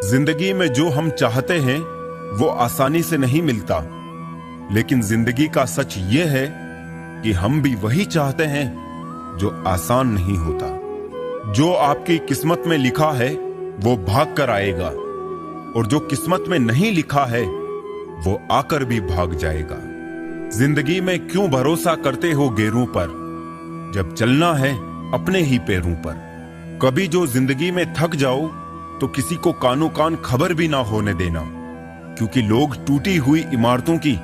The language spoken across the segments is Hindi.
जिंदगी में जो हम चाहते हैं वो आसानी से नहीं मिलता, लेकिन जिंदगी का सच ये है कि हम भी वही चाहते हैं जो आसान नहीं होता। जो आपकी किस्मत में लिखा है वो भाग कर आएगा, और जो किस्मत में नहीं लिखा है वो आकर भी भाग जाएगा। जिंदगी में क्यों भरोसा करते हो गैरों पर, जब चलना है अपने ही पैरों पर। कभी जो जिंदगी में थक जाओ तो किसी को कानो कान खबर भी ना होने देना, क्योंकि लोग टूटी हुई इमारतों की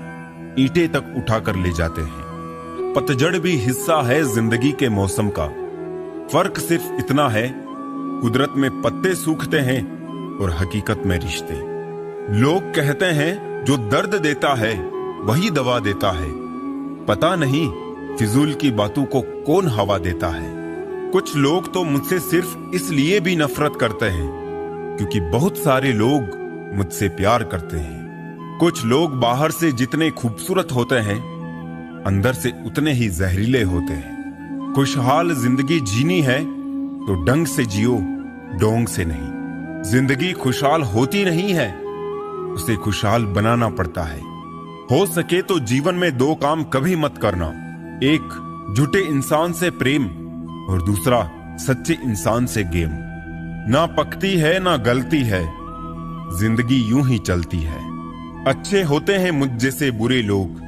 ईंटें तक उठाकर ले जाते हैं। पतझड़ भी हिस्सा है जिंदगी के मौसम का। फर्क सिर्फ इतना है, कुदरत में पत्ते सूखते हैं और हकीकत में रिश्ते। लोग कहते हैं जो दर्द देता है वही दवा देता है। पता नहीं फिजूल की बातों को कौन हवा देता है। कुछ लोग तो मुझसे सिर्फ इसलिए भी नफरत करते हैं क्योंकि बहुत सारे लोग मुझसे प्यार करते हैं। कुछ लोग बाहर से जितने खूबसूरत होते हैं अंदर से उतने ही जहरीले होते हैं। खुशहाल जिंदगी जीनी है तो ढंग से जियो, डोंग से नहीं। जिंदगी खुशहाल होती नहीं है, उसे खुशहाल बनाना पड़ता है। हो सके तो जीवन में दो काम कभी मत करना, एक झूठे इंसान से प्रेम और दूसरा सच्चे इंसान से गेम। ना पकती है ना गलती है, जिंदगी यूं ही चलती है। अच्छे होते हैं मुझ जैसे बुरे लोग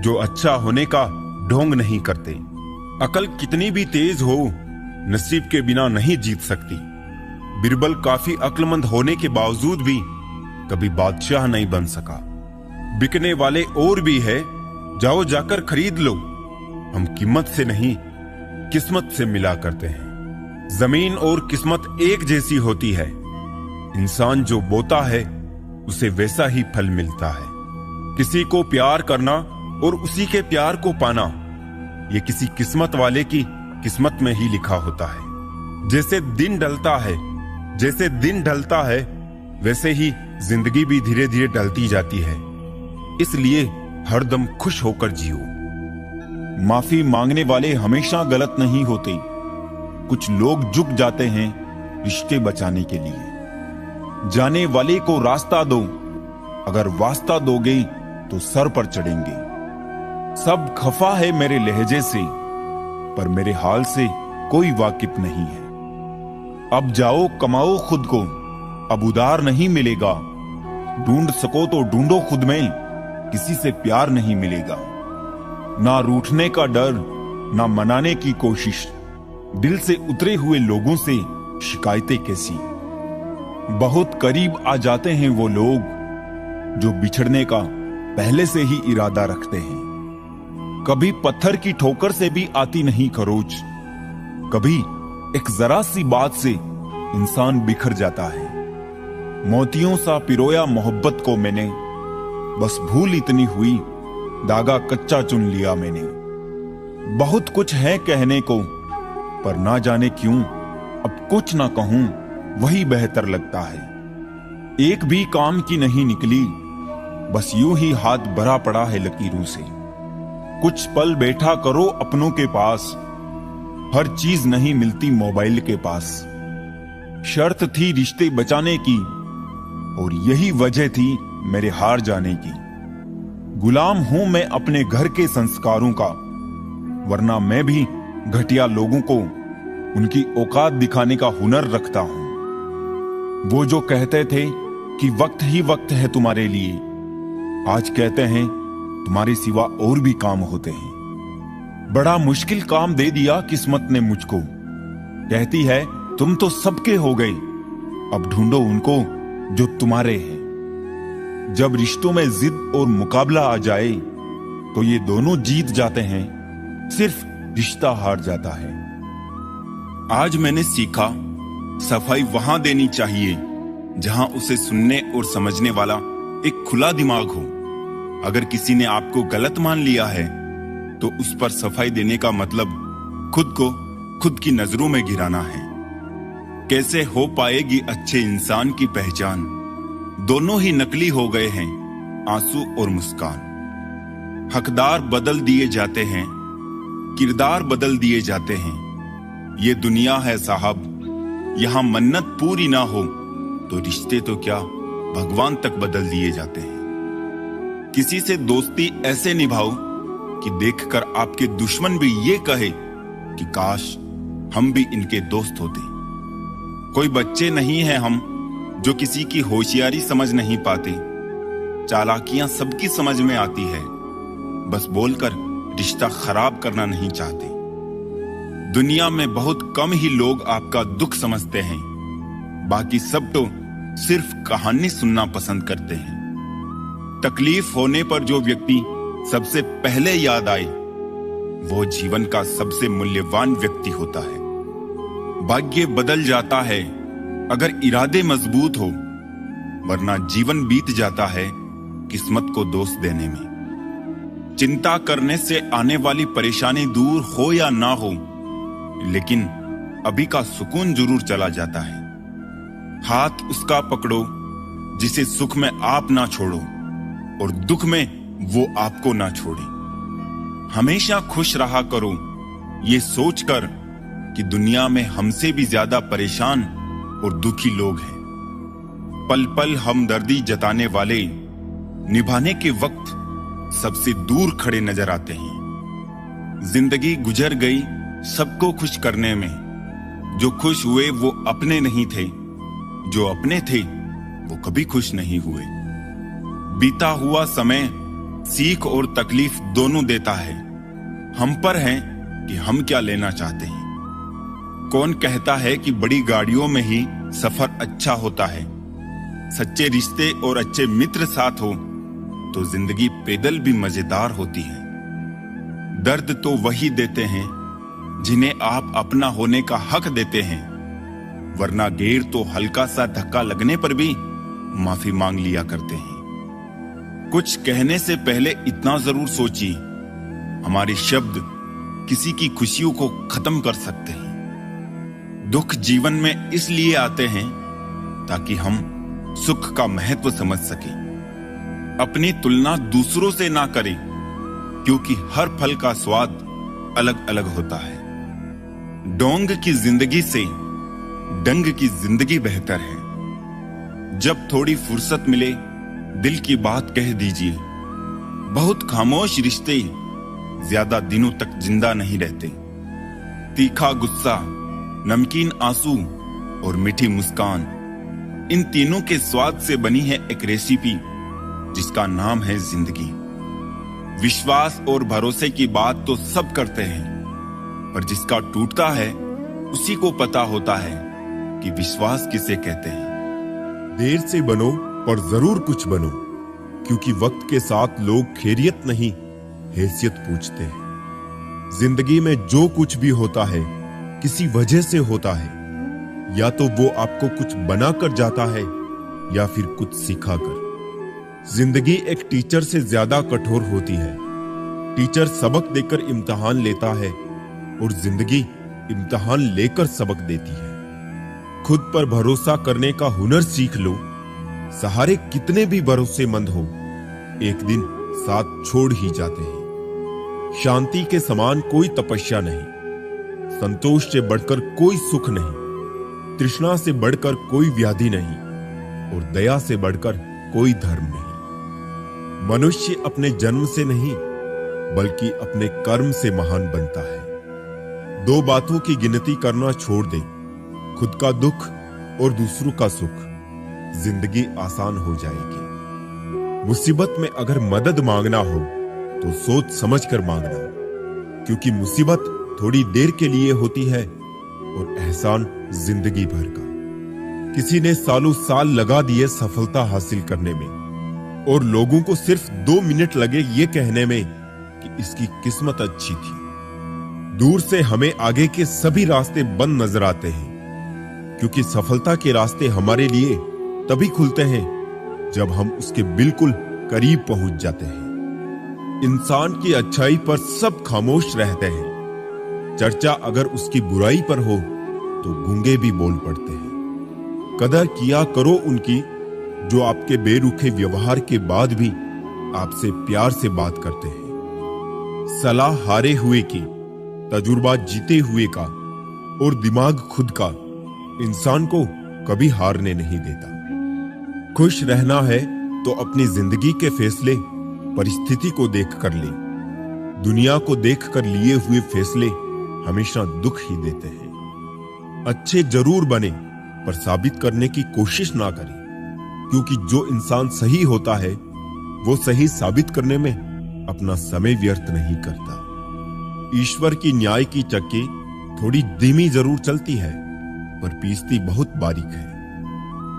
जो अच्छा होने का ढोंग नहीं करते। अकल कितनी भी तेज हो नसीब के बिना नहीं जीत सकती। बिरबल काफी अक्लमंद होने के बावजूद भी कभी बादशाह नहीं बन सका। बिकने वाले और भी है, जाओ जाकर खरीद लो। हम कीमत से नहीं किस्मत से मिला करते हैं। जमीन और किस्मत एक जैसी होती है। इंसान जो बोता है उसे वैसा ही फल मिलता है। किसी को प्यार करना और उसी के प्यार को पाना, ये किसी किस्मत वाले की किस्मत में ही लिखा होता है। जैसे दिन ढलता है वैसे ही जिंदगी भी धीरे धीरे ढलती जाती है। इसलिए हरदम खुश होकर जियो। माफी मांगने वाले हमेशा गलत नहीं होते। कुछ लोग झुक जाते हैं रिश्ते बचाने के लिए। जाने वाले को रास्ता दो, अगर वास्ता दोगे तो सर पर चढ़ेंगे। सब खफा है मेरे लहजे से, पर मेरे हाल से कोई वाकिफ नहीं है। अब जाओ कमाओ खुद को, अब उधार नहीं मिलेगा। ढूंढ सको तो ढूंढो खुद में, किसी से प्यार नहीं मिलेगा। ना रूठने का डर, ना मनाने की कोशिश। दिल से उतरे हुए लोगों से शिकायतें कैसी। बहुत करीब आ जाते हैं वो लोग जो बिछड़ने का पहले से ही इरादा रखते हैं। कभी पत्थर की ठोकर से भी आती नहीं खरोच। कभी एक जरा सी बात से इंसान बिखर जाता है। मोतियों सा पिरोया मोहब्बत को मैंने, बस भूल इतनी हुई धागा कच्चा चुन लिया मैंने। बहुत कुछ है कहने को, पर ना जाने क्यों अब कुछ ना कहूं वही बेहतर लगता है। एक भी काम की नहीं निकली, बस यूं ही हाथ भरा पड़ा है लकीरों से। कुछ पल बैठा करो अपनों के पास, हर चीज नहीं मिलती मोबाइल के पास। शर्त थी रिश्ते बचाने की, और यही वजह थी मेरे हार जाने की। गुलाम हूं मैं अपने घर के संस्कारों का, वरना मैं भी घटिया लोगों को उनकी औकात दिखाने का हुनर रखता हूं। वो जो कहते थे कि वक्त ही वक्त है तुम्हारे लिए, आज कहते हैं तुम्हारे सिवा और भी काम होते हैं। बड़ा मुश्किल काम दे दिया किस्मत ने मुझको। कहती है तुम तो सबके हो गए, अब ढूंढो उनको जो तुम्हारे हैं। जब रिश्तों में जिद और मुकाबला आ जाए तो ये दोनों जीत जाते हैं, सिर्फ रिश्ता हार जाता है। आज मैंने सीखा सफाई वहां देनी चाहिए जहां उसे सुनने और समझने वाला एक खुला दिमाग हो। अगर किसी ने आपको गलत मान लिया है तो उस पर सफाई देने का मतलब खुद को खुद की नजरों में गिराना है। कैसे हो पाएगी अच्छे इंसान की पहचान, दोनों ही नकली हो गए हैं आंसू और मुस्कान। हकदार बदल दिए जाते हैं, किरदार बदल दिए जाते हैं। ये दुनिया है साहब, यहां मन्नत पूरी ना हो तो रिश्ते तो क्या भगवान तक बदल दिए जाते हैं। किसी से दोस्ती ऐसे निभाओ कि देखकर आपके दुश्मन भी ये कहे कि काश हम भी इनके दोस्त होते। कोई बच्चे नहीं हैं हम जो किसी की होशियारी समझ नहीं पाते। चालाकियां सबकी समझ में आती है, बस बोलकर रिश्ता खराब करना नहीं चाहते। दुनिया में बहुत कम ही लोग आपका दुख समझते हैं, बाकी सब तो सिर्फ कहानी सुनना पसंद करते हैं। तकलीफ होने पर जो व्यक्ति सबसे पहले याद आए वो जीवन का सबसे मूल्यवान व्यक्ति होता है। भाग्य बदल जाता है अगर इरादे मजबूत हो, वरना जीवन बीत जाता है किस्मत को दोष देने में। चिंता करने से आने वाली परेशानी दूर हो या ना हो, लेकिन अभी का सुकून जरूर चला जाता है। हाथ उसका पकड़ो जिसे सुख में आप ना छोड़ो और दुख में वो आपको ना छोड़े। हमेशा खुश रहा करो ये सोचकर कि दुनिया में हमसे भी ज्यादा परेशान और दुखी लोग हैं। पल पल हमदर्दी जताने वाले निभाने के वक्त सबसे दूर खड़े नजर आते हैं। जिंदगी गुजर गई सबको खुश करने में, जो खुश हुए वो अपने नहीं थे, जो अपने थे वो कभी खुश नहीं हुए। बीता हुआ समय सीख और तकलीफ दोनों देता है। हम पर है कि हम क्या लेना चाहते हैं। कौन कहता है कि बड़ी गाड़ियों में ही सफर अच्छा होता है। सच्चे रिश्ते और अच्छे मित्र साथ हो तो जिंदगी पैदल भी मजेदार होती है। दर्द तो वही देते हैं जिन्हें आप अपना होने का हक देते हैं, वरना गैर तो हल्का सा धक्का लगने पर भी माफी मांग लिया करते हैं। कुछ कहने से पहले इतना जरूर सोचिए, हमारे शब्द किसी की खुशियों को खत्म कर सकते हैं। दुख जीवन में इसलिए आते हैं ताकि हम सुख का महत्व समझ सकें। अपनी तुलना दूसरों से ना करें, क्योंकि हर फल का स्वाद अलग अलग होता है। डोंग की जिंदगी से डंग की जिंदगी बेहतर है। जब थोड़ी फुर्सत मिले दिल की बात कह दीजिए। बहुत खामोश रिश्ते ज्यादा दिनों तक जिंदा नहीं रहते। तीखा गुस्सा, नमकीन आंसू और मीठी मुस्कान, इन तीनों के स्वाद से बनी है एक रेसिपी जिसका नाम है जिंदगी। विश्वास और भरोसे की बात तो सब करते हैं, पर जिसका टूटता है उसी को पता होता है कि विश्वास किसे कहते हैं। देर से बनो पर जरूर कुछ बनो, क्योंकि वक्त के साथ लोग खैरियत नहीं हैसियत पूछते हैं। जिंदगी में जो कुछ भी होता है किसी वजह से होता है। या तो वो आपको कुछ बनाकर जाता है या फिर कुछ सिखाकर। जिंदगी एक टीचर से ज्यादा कठोर होती है। टीचर सबक देकर इम्तिहान लेता है और जिंदगी इम्तिहान लेकर सबक देती है। खुद पर भरोसा करने का हुनर सीख लो। सहारे कितने भी भरोसेमंद हो, एक दिन साथ छोड़ ही जाते हैं। शांति के समान कोई तपस्या नहीं, संतोष से बढ़कर कोई सुख नहीं, तृष्णा से बढ़कर कोई व्याधि नहीं और दया से बढ़कर कोई धर्म नहीं। मनुष्य अपने जन्म से नहीं बल्कि अपने कर्म से महान बनता है। दो बातों की गिनती करना छोड़ दें, खुद का दुख और दूसरों का सुख। जिंदगी आसान हो जाएगी। मुसीबत में अगर मदद मांगना हो तो सोच समझ कर मांगना, क्योंकि मुसीबत थोड़ी देर के लिए होती है और एहसान जिंदगी भर का। किसी ने सालों साल लगा दिए सफलता हासिल करने में और लोगों को सिर्फ 2 मिनट लगे ये कहने में कि इसकी किस्मत अच्छी थी। दूर से हमें आगे के सभी रास्ते बंद नजर आते हैं, क्योंकि सफलता के रास्ते हमारे लिए तभी खुलते हैं जब हम उसके बिल्कुल करीब पहुंच जाते हैं। इंसान की अच्छाई पर सब खामोश रहते हैं। चर्चा अगर उसकी बुराई पर हो तो गूंगे भी बोल पड़ते हैं। कदर किया करो उनकी जो आपके बेरुखे व्यवहार के बाद भी आपसे प्यार से बात करते हैं। सलाह हारे हुए की, तजुर्बा जीते हुए का और दिमाग खुद का इंसान को कभी हारने नहीं देता। खुश रहना है तो अपनी जिंदगी के फैसले परिस्थिति को देख कर ले। दुनिया को देख कर लिए हुए फैसले हमेशा दुख ही देते हैं। अच्छे जरूर बने पर साबित करने की कोशिश ना करें, क्योंकि जो इंसान सही होता है वो सही साबित करने में अपना समय व्यर्थ नहीं करता। ईश्वर की न्याय की चक्की थोड़ी धीमी जरूर चलती है पर पीसती बहुत बारीक है।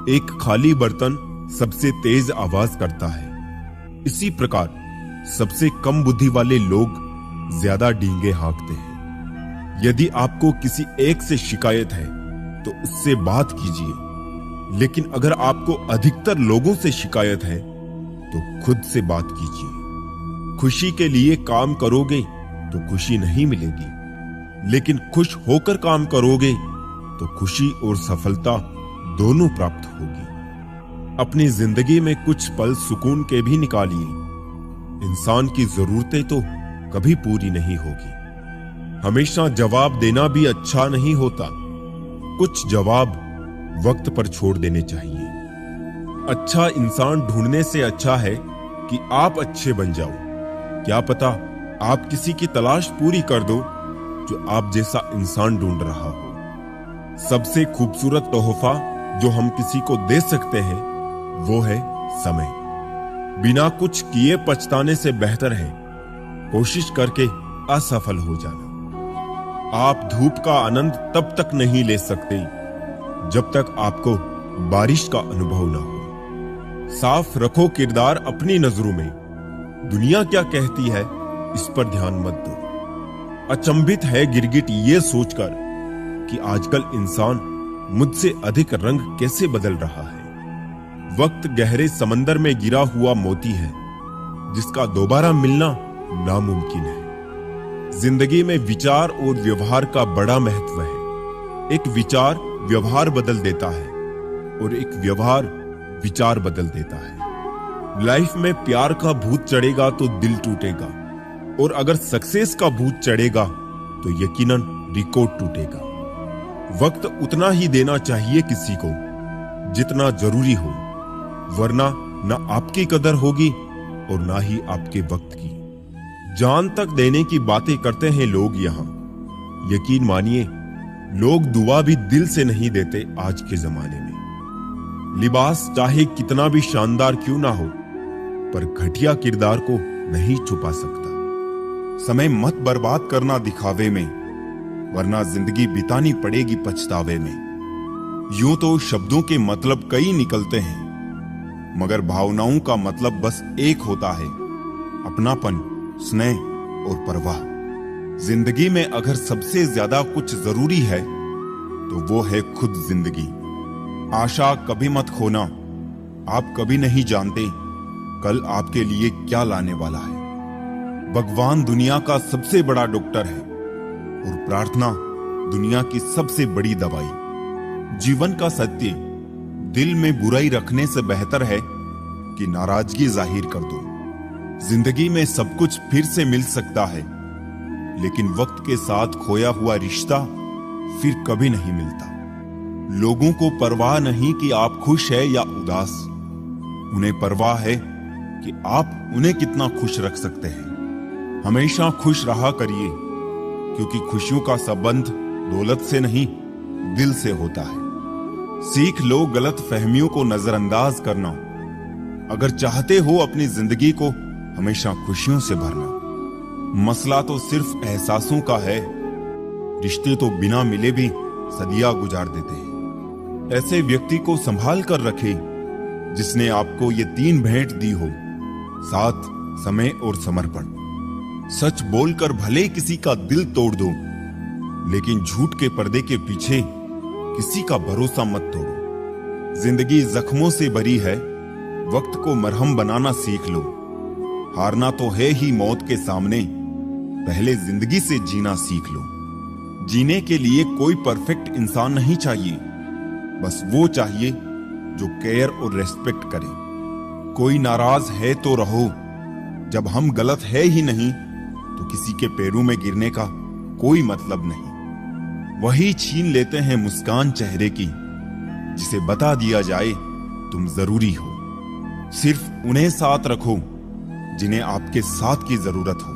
एक खाली बर्तन सबसे तेज आवाज करता है। इसी प्रकार सबसे कम बुद्धि वाले लोग ज्यादा डींगे हाँकते हैं। यदि आपको किसी एक से शिकायत है तो उससे बात कीजिए, लेकिन अगर आपको अधिकतर लोगों से शिकायत है तो खुद से बात कीजिए। खुशी के लिए काम करोगे तो खुशी नहीं मिलेगी, लेकिन खुश होकर काम करोगे तो खुशी और सफलता दोनों प्राप्त होगी। अपनी जिंदगी में कुछ पल सुकून के भी निकालिए। इंसान की जरूरतें तो कभी पूरी नहीं होगी। हमेशा जवाब देना भी अच्छा नहीं होता। कुछ जवाब वक्त पर छोड़ देने चाहिए। अच्छा इंसान ढूंढने से अच्छा है कि आप अच्छे बन जाओ। क्या पता आप किसी की तलाश पूरी कर दो जो आप जैसा इंसान ढूंढ रहा हो। सबसे खूबसूरत तोहफा जो हम किसी को दे सकते हैं वो है समय। बिना कुछ किए पछताने से बेहतर है कोशिश करके असफल हो जाना। आप धूप का आनंद तब तक नहीं ले सकते जब तक आपको बारिश का अनुभव ना हो। साफ रखो किरदार अपनी नजरों में। दुनिया क्या कहती है इस पर ध्यान मत दो। अचंभित है गिरगिट ये सोचकर कि आजकल इंसान मुझसे अधिक रंग कैसे बदल रहा है। वक्त गहरे समंदर में गिरा हुआ मोती है जिसका दोबारा मिलना नामुमकिन है। जिंदगी में विचार और व्यवहार का बड़ा महत्व है। एक विचार व्यवहार बदल देता है और एक व्यवहार विचार बदल देता है। लाइफ में प्यार का भूत चढ़ेगा तो दिल टूटेगा, और अगर सक्सेस का भूत चढ़ेगा तो यकीनन रिकॉर्ड टूटेगा। वक्त उतना ही देना चाहिए किसी को जितना जरूरी हो, वरना ना आपकी कदर होगी और ना ही आपके वक्त की। जान तक देने की बातें करते हैं लोग यहाँ। यकीन मानिए लोग दुआ भी दिल से नहीं देते आज के जमाने में। लिबास चाहे कितना भी शानदार क्यों ना हो, पर घटिया किरदार को नहीं छुपा सकता। समय मत बर्बाद करना दिखावे में, वरना जिंदगी बितानी पड़ेगी पछतावे में। यूं तो शब्दों के मतलब कई निकलते हैं, मगर भावनाओं का मतलब बस एक होता है, अपनापन, स्नेह और परवाह। जिंदगी में अगर सबसे ज्यादा कुछ जरूरी है तो वो है खुद जिंदगी। आशा कभी मत खोना। आप कभी नहीं जानते कल आपके लिए क्या लाने वाला है। भगवान दुनिया का सबसे बड़ा डॉक्टर है और प्रार्थना दुनिया की सबसे बड़ी दवाई। जीवन का सत्य, दिल में बुराई रखने से बेहतर है कि नाराजगी जाहिर कर दो। जिंदगी में सब कुछ फिर से मिल सकता है, लेकिन वक्त के साथ खोया हुआ रिश्ता फिर कभी नहीं मिलता। लोगों को परवाह नहीं कि आप खुश है या उदास, उन्हें परवाह है कि आप उन्हें कितना खुश रख सकते हैं। हमेशा खुश रहा करिए, क्योंकि खुशियों का संबंध दौलत से नहीं दिल से होता है। सीख लो गलत फहमियों को नजरअंदाज करना, अगर चाहते हो अपनी जिंदगी को हमेशा खुशियों से भरना। मसला तो सिर्फ एहसासों का है, रिश्ते तो बिना मिले भी सदियां गुजार देते हैं। ऐसे व्यक्ति को संभाल कर रखे जिसने आपको ये 3 भेंट दी हो, साथ, समय और समर्पण। सच बोलकर भले किसी का दिल तोड़ दो, लेकिन झूठ के पर्दे के पीछे किसी का भरोसा मत तोड़ो। जिंदगी जख्मों से भरी है, वक्त को मरहम बनाना सीख लो। हारना तो है ही मौत के सामने, पहले जिंदगी से जीना सीख लो। जीने के लिए कोई परफेक्ट इंसान नहीं चाहिए, बस वो चाहिए जो केयर और रेस्पेक्ट करे। कोई नाराज है तो रहो, जब हम गलत है ही नहीं तो किसी के पैरों में गिरने का कोई मतलब नहीं। वही छीन लेते हैं मुस्कान चेहरे की, जिसे बता दिया जाए तुम जरूरी हो। सिर्फ उन्हें साथ रखो जिन्हें आपके साथ की जरूरत हो।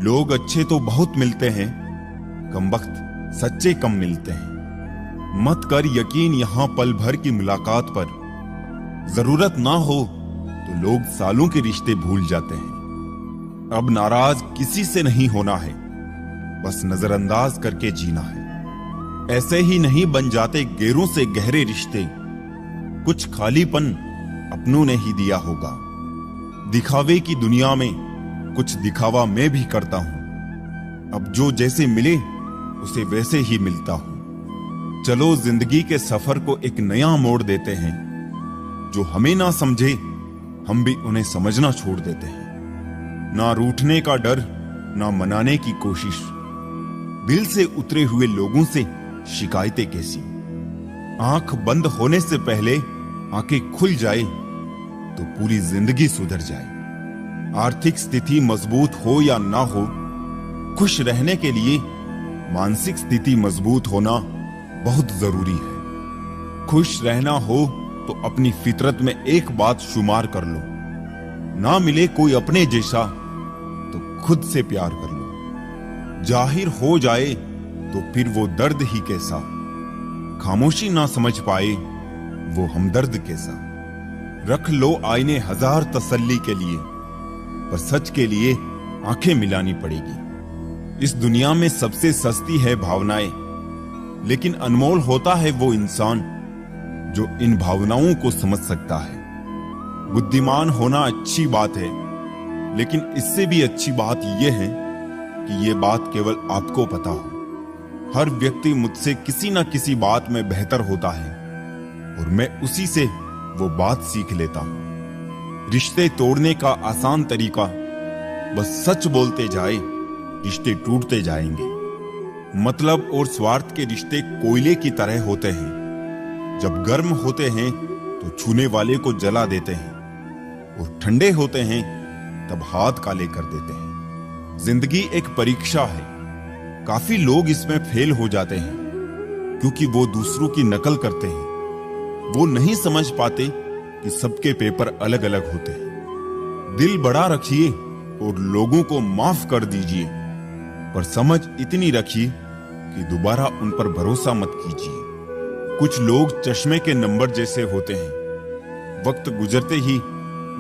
लोग अच्छे तो बहुत मिलते हैं, कमबख्त सच्चे कम मिलते हैं। मत कर यकीन यहां पल भर की मुलाकात पर। जरूरत ना हो तो लोग सालों के रिश्ते भूल जाते हैं। अब नाराज किसी से नहीं होना है, बस नजरअंदाज करके जीना है। ऐसे ही नहीं बन जाते गैरों से गहरे रिश्ते। कुछ खालीपन अपनों ने ही दिया होगा। दिखावे की दुनिया में कुछ दिखावा मैं भी करता हूं। अब जो जैसे मिले उसे वैसे ही मिलता हूं। चलो जिंदगी के सफर को एक नया मोड़ देते हैं। जो हमें ना समझे हम भी उन्हें समझना छोड़ देते हैं। ना रूठने का डर, ना मनाने की कोशिश। दिल से उतरे हुए लोगों से शिकायतें कैसी। आंख बंद होने से पहले आंखें खुल जाए तो पूरी जिंदगी सुधर जाए। आर्थिक स्थिति मजबूत हो या ना हो, खुश रहने के लिए मानसिक स्थिति मजबूत होना बहुत जरूरी है। खुश रहना हो तो अपनी फितरत में एक बात शुमार कर लो, ना मिले कोई अपने जैसा तो खुद से प्यार कर लो। जाहिर हो जाए तो फिर वो दर्द ही कैसा। खामोशी ना समझ पाए वो हमदर्द कैसा। रख लो आईने हजार तसल्ली के लिए, पर सच के लिए आंखें मिलानी पड़ेगी। इस दुनिया में सबसे सस्ती है भावनाएं, लेकिन अनमोल होता है वो इंसान जो इन भावनाओं को समझ सकता है। बुद्धिमान होना अच्छी बात है, लेकिन इससे भी अच्छी बात यह है कि यह बात केवल आपको पता हो। हर व्यक्ति मुझसे किसी न किसी बात में बेहतर होता है और मैं उसी से वो बात सीख लेता हूं। रिश्ते तोड़ने का आसान तरीका बस सच बोलते जाए, रिश्ते टूटते जाएंगे। मतलब और स्वार्थ के रिश्ते कोयले की तरह होते हैं। जब गर्म होते हैं तो छूने वाले को जला देते हैं, और ठंडे होते हैं तब हाथ काले कर देते हैं। जिंदगी एक परीक्षा है। काफी लोग इसमें फेल हो जाते हैं क्योंकि वो दूसरों की नकल करते हैं। वो नहीं समझ पाते कि सबके पेपर अलग अलग होते हैं। दिल बड़ा रखिए और लोगों को माफ कर दीजिए, पर समझ इतनी रखिए कि दोबारा उन पर भरोसा मत कीजिए। कुछ लोग चश्मे के नंबर जैसे होते हैं, वक्त गुजरते ही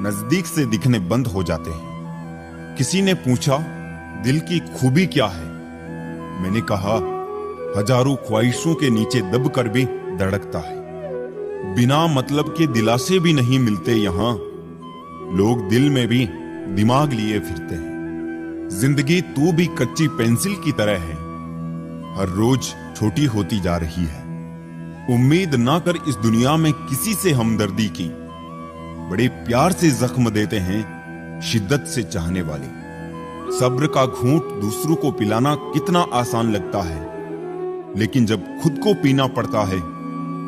नजदीक से दिखने बंद हो जाते हैं। किसी ने पूछा, दिल की खूबी क्या है? मैंने कहा, हजारों ख्वाहिशों के नीचे दबकर भी धड़कता है। बिना मतलब के दिलासे भी नहीं मिलते यहां। लोग दिल में भी दिमाग लिए फिरते हैं। जिंदगी तू भी कच्ची पेंसिल की तरह है, हर रोज छोटी होती जा रही है। उम्मीद ना कर इस दुनिया में किसी से हमदर्दी की। बड़े प्यार से जख्म देते हैं शिद्दत से चाहने वाले। सब्र का घूंट दूसरों को पिलाना कितना आसान लगता है, लेकिन जब खुद को पीना पड़ता है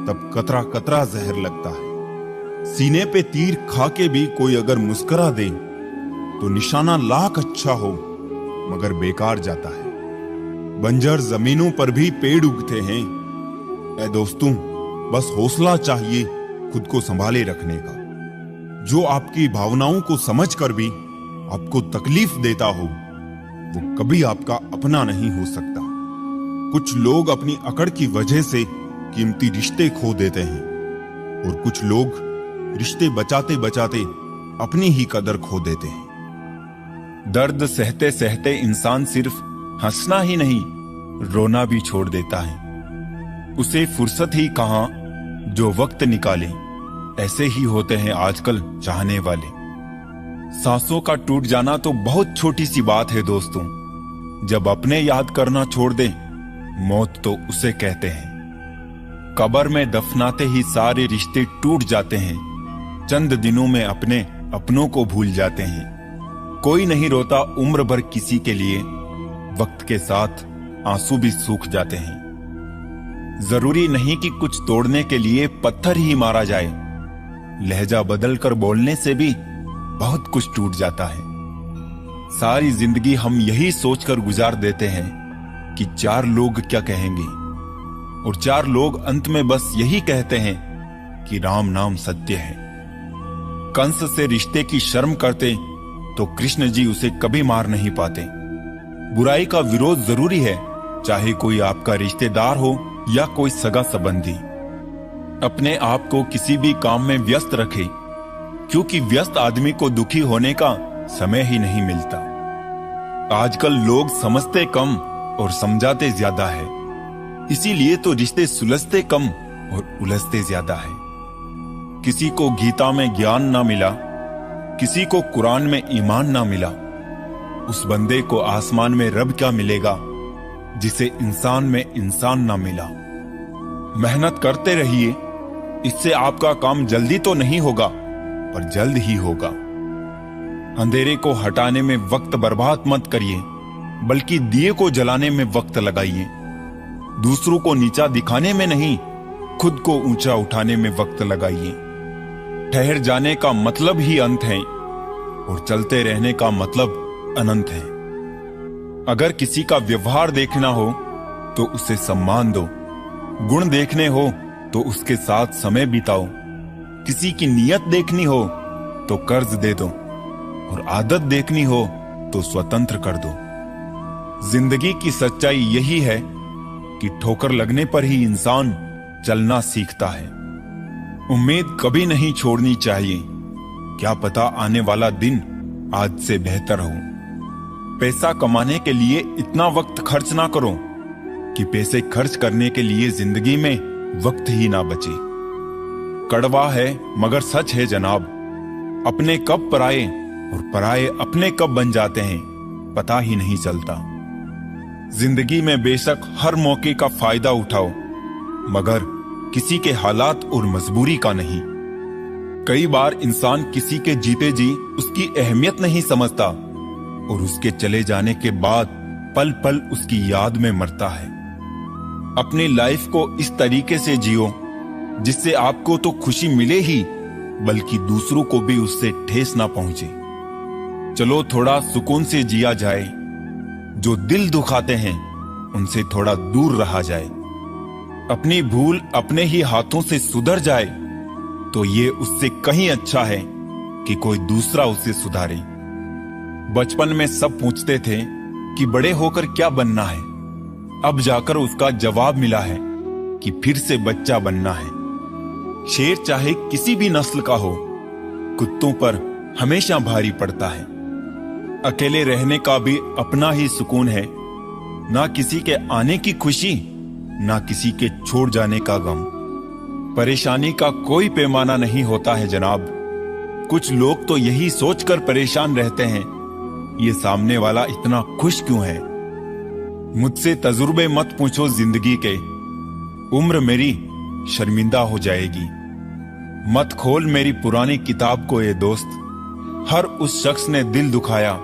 तब कतरा कतरा जहर लगता है। सीने पे तीर खा के भी कोई अगर मुस्कुरा दे तो निशाना लाख अच्छा हो मगर बेकार जाता है। बंजर जमीनों पर भी पेड़ उगते हैं। ऐ दोस्तों, बस हौसला चाहिए खुद को संभाले रखने का। जो आपकी भावनाओं को समझकर भी आपको तकलीफ देता हो, वो कभी आपका अपना नहीं हो सकता। कुछ लोग अपनी अकड़ की वजह से कीमती रिश्ते खो देते हैं, और कुछ लोग रिश्ते बचाते बचाते अपनी ही कदर खो देते हैं। दर्द सहते सहते इंसान सिर्फ हंसना ही नहीं, रोना भी छोड़ देता है। उसे फुर्सत ही कहां जो वक्त निकाले। ऐसे ही होते हैं आजकल चाहने वाले। सांसों का टूट जाना तो बहुत छोटी सी बात है दोस्तों। जब अपने याद करना छोड़ दे, मौत तो उसे कहते हैं। कब्र में दफनाते ही सारे रिश्ते टूट जाते हैं। चंद दिनों में अपने अपनों को भूल जाते हैं। कोई नहीं रोता उम्र भर किसी के लिए, वक्त के साथ आंसू भी सूख जाते हैं। जरूरी नहीं कि कुछ तोड़ने के लिए पत्थर ही मारा जाए। लहजा बदलकर बोलने से भी बहुत कुछ टूट जाता है। सारी जिंदगी हम यही सोचकर गुजार देते हैं कि 4 लोग क्या कहेंगे, और 4 लोग अंत में बस यही कहते हैं कि राम नाम सत्य है। कंस से रिश्ते की शर्म करते तो कृष्ण जी उसे कभी मार नहीं पाते। बुराई का विरोध जरूरी है, चाहे कोई आपका रिश्तेदार हो या कोई सगा संबंधी। अपने आप को किसी भी काम में व्यस्त रखें, क्योंकि व्यस्त आदमी को दुखी होने का समय ही नहीं मिलता। आजकल लोग समझते कम और समझाते ज्यादा है, इसीलिए तो रिश्ते सुलझते कम और उलझते ज्यादा है। किसी को गीता में ज्ञान ना मिला, किसी को कुरान में ईमान ना मिला, उस बंदे को आसमान में रब क्या मिलेगा जिसे इंसान में इंसान ना मिला। मेहनत करते रहिए, इससे आपका काम जल्दी तो नहीं होगा पर जल्द ही होगा। अंधेरे को हटाने में वक्त बर्बाद मत करिए, बल्कि दिए को जलाने में वक्त लगाइए। दूसरों को नीचा दिखाने में नहीं, खुद को ऊंचा उठाने में वक्त लगाइए। ठहर जाने का मतलब ही अंत है और चलते रहने का मतलब अनंत है। अगर किसी का व्यवहार देखना हो तो उसे सम्मान दो, गुण देखने हो तो उसके साथ समय बिताओ, किसी की नीयत देखनी हो तो कर्ज दे दो और आदत देखनी हो तो स्वतंत्र कर दो। जिंदगी की सच्चाई यही है कि ठोकर लगने पर ही इंसान चलना सीखता है। उम्मीद कभी नहीं छोड़नी चाहिए, क्या पता आने वाला दिन आज से बेहतर हो। पैसा कमाने के लिए इतना वक्त खर्च ना करो कि पैसे खर्च करने के लिए जिंदगी में वक्त ही ना बचे। कड़वा है मगर सच है जनाब, अपने कब पराए और पराए अपने कब बन जाते हैं पता ही नहीं चलता। जिंदगी में बेशक हर मौके का फायदा उठाओ, मगर किसी के हालात और मजबूरी का नहीं। कई बार इंसान किसी के जीते जी उसकी अहमियत नहीं समझता और उसके चले जाने के बाद पल पल उसकी याद में मरता है। अपनी लाइफ को इस तरीके से जियो जिससे आपको तो खुशी मिले ही, बल्कि दूसरों को भी उससे ठेस ना पहुंचे। चलो थोड़ा सुकून से जिया जाए, जो दिल दुखाते हैं उनसे थोड़ा दूर रहा जाए। अपनी भूल अपने ही हाथों से सुधर जाए तो ये उससे कहीं अच्छा है कि कोई दूसरा उसे सुधारे। बचपन में सब पूछते थे कि बड़े होकर क्या बनना है, अब जाकर उसका जवाब मिला है कि फिर से बच्चा बनना है। शेर चाहे किसी भी नस्ल का हो, कुत्तों पर हमेशा भारी पड़ता है। अकेले रहने का भी अपना ही सुकून है, ना किसी के आने की खुशी, ना किसी के छोड़ जाने का गम। परेशानी का कोई पैमाना नहीं होता है जनाब। कुछ लोग तो यही सोचकर परेशान रहते हैं, ये सामने वाला इतना खुश क्यों है। मुझसे तजुर्बे मत पूछो जिंदगी के, उम्र मेरी शर्मिंदा हो जाएगी। मत खोल मेरी पुरानी किताब को ये दोस्त, हर उस शख्स ने दिल दुखाया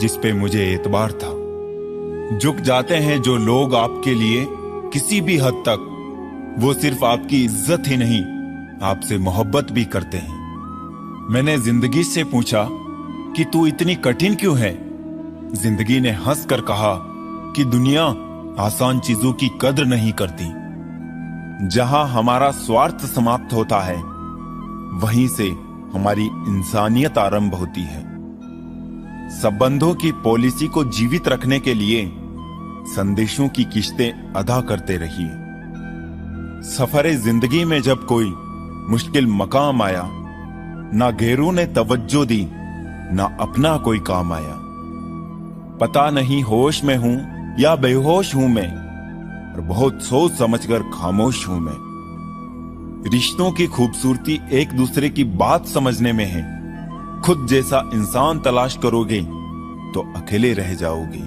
जिस पे मुझे एतबार था। झुक जाते हैं जो लोग आपके लिए किसी भी हद तक, वो सिर्फ आपकी इज्जत ही नहीं आपसे मोहब्बत भी करते हैं। मैंने जिंदगी से पूछा कि तू इतनी कठिन क्यों है। जिंदगी ने हंसकर कहा कि दुनिया आसान चीजों की कद्र नहीं करती। जहां हमारा स्वार्थ समाप्त होता है, वहीं से हमारी इंसानियत आरंभ होती है। संबंधों की पॉलिसी को जीवित रखने के लिए संदेशों की किश्तें अदा करते रहिए। सफरे जिंदगी में जब कोई मुश्किल मकाम आया, ना गैरों ने तवज्जो दी, ना अपना कोई काम आया। पता नहीं होश में हूं या बेहोश हूं मैं, और बहुत सोच समझकर खामोश हूं मैं। रिश्तों की खूबसूरती एक दूसरे की बात समझने में है। खुद जैसा इंसान तलाश करोगे तो अकेले रह जाओगे।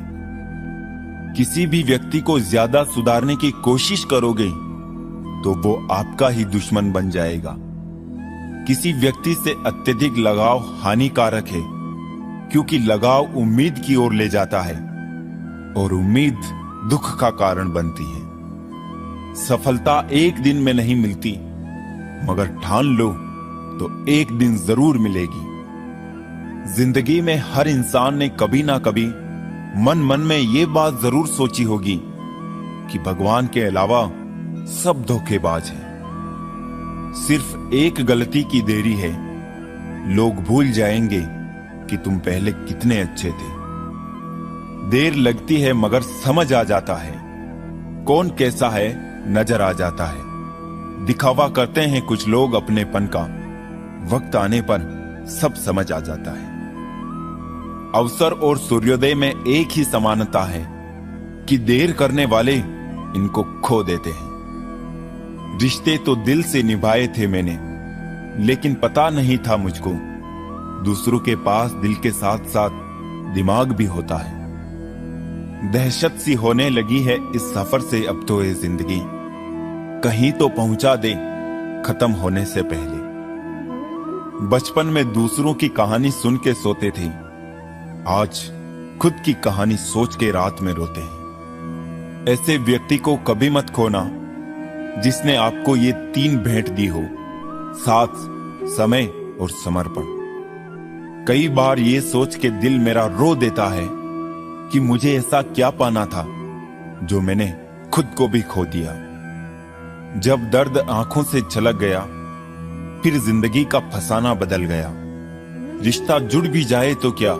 किसी भी व्यक्ति को ज्यादा सुधारने की कोशिश करोगे तो वो आपका ही दुश्मन बन जाएगा। किसी व्यक्ति से अत्यधिक लगाव हानिकारक है, क्योंकि लगाव उम्मीद की ओर ले जाता है और उम्मीद दुख का कारण बनती है। सफलता एक दिन में नहीं मिलती, मगर ठान लो तो एक दिन जरूर मिलेगी। जिंदगी में हर इंसान ने कभी ना कभी मन मन में ये बात जरूर सोची होगी कि भगवान के अलावा सब धोखेबाज हैं। सिर्फ एक गलती की देरी है, लोग भूल जाएंगे कि तुम पहले कितने अच्छे थे। देर लगती है मगर समझ आ जाता है, कौन कैसा है नजर आ जाता है। दिखावा करते हैं कुछ लोग अपनेपन का, वक्त आने पर सब समझ आ जाता है। अवसर और सूर्योदय में एक ही समानता है कि देर करने वाले इनको खो देते हैं। रिश्ते तो दिल से निभाए थे मैंने, लेकिन पता नहीं था मुझको दूसरों के पास दिल के साथ साथ दिमाग भी होता है। दहशत सी होने लगी है इस सफर से अब तो ये जिंदगी, कहीं तो पहुंचा दे खत्म होने से पहले। बचपन में दूसरों की कहानी सुन के सोते थे, आज खुद की कहानी सोच के रात में रोते हैं। ऐसे व्यक्ति को कभी मत खोना जिसने आपको ये 3 भेंट दी हो, साथ, समय और समर्पण। कई बार ये सोच के दिल मेरा रो देता है कि मुझे ऐसा क्या पाना था जो मैंने खुद को भी खो दिया। जब दर्द आंखों से छलक गया, फिर जिंदगी का फसाना बदल गया। रिश्ता जुड़ भी जाए तो क्या,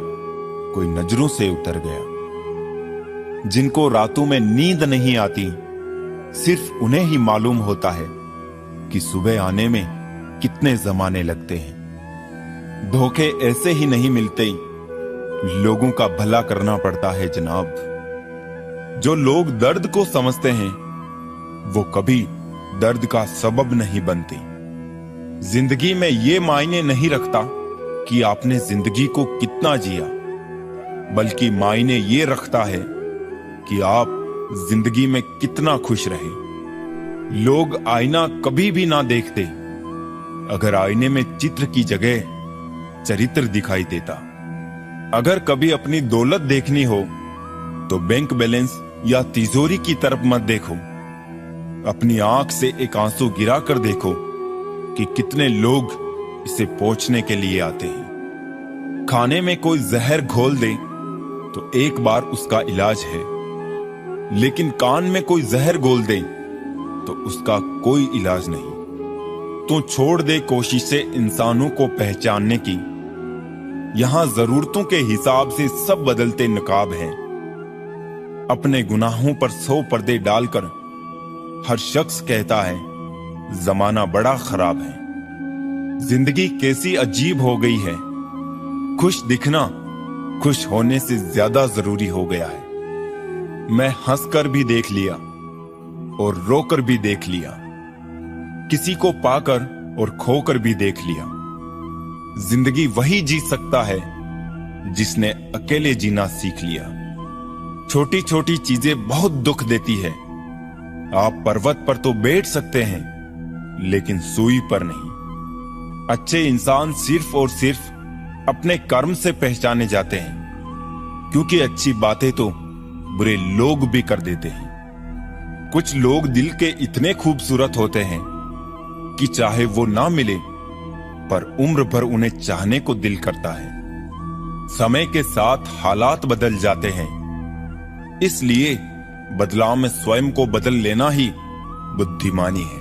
कोई नजरों से उतर गया। जिनको रातों में नींद नहीं आती, सिर्फ उन्हें ही मालूम होता है कि सुबह आने में कितने जमाने लगते हैं। धोखे ऐसे ही नहीं मिलते, लोगों का भला करना पड़ता है जनाब। जो लोग दर्द को समझते हैं वो कभी दर्द का सबब नहीं बनते। जिंदगी में ये मायने नहीं रखता कि आपने जिंदगी को कितना जिया, बल्कि मायने ये रखता है कि आप जिंदगी में कितना खुश रहे। लोग आईना कभी भी ना देखते अगर आईने में चित्र की जगह चरित्र दिखाई देता। अगर कभी अपनी दौलत देखनी हो तो बैंक बैलेंस या तिजोरी की तरफ मत देखो, अपनी आंख से एक आंसू गिरा कर देखो कि कितने लोग इसे पोंछने के लिए आते हैं। खाने में कोई जहर घोल दे तो एक बार उसका इलाज है, लेकिन कान में कोई जहर घोल दे तो उसका कोई इलाज नहीं। तो छोड़ दे कोशिशें इंसानों को पहचानने की, यहां जरूरतों के हिसाब से सब बदलते नकाब हैं। अपने गुनाहों पर 100 पर्दे डालकर हर शख्स कहता है जमाना बड़ा खराब है। जिंदगी कैसी अजीब हो गई है, खुश दिखना खुश होने से ज्यादा जरूरी हो गया है। मैं हंसकर भी देख लिया और रोकर भी देख लिया, किसी को पाकर और खोकर भी देख लिया। जिंदगी वही जी सकता है जिसने अकेले जीना सीख लिया। छोटी छोटी चीजें बहुत दुख देती है। आप पर्वत पर तो बैठ सकते हैं, लेकिन सूई पर नहीं। अच्छे इंसान सिर्फ और सिर्फ अपने कर्म से पहचाने जाते हैं, क्योंकि अच्छी बातें तो बुरे लोग भी कर देते हैं। कुछ लोग दिल के इतने खूबसूरत होते हैं कि चाहे वो ना मिले पर उम्र भर उन्हें चाहने को दिल करता है। समय के साथ हालात बदल जाते हैं, इसलिए बदलाव में स्वयं को बदल लेना ही बुद्धिमानी है।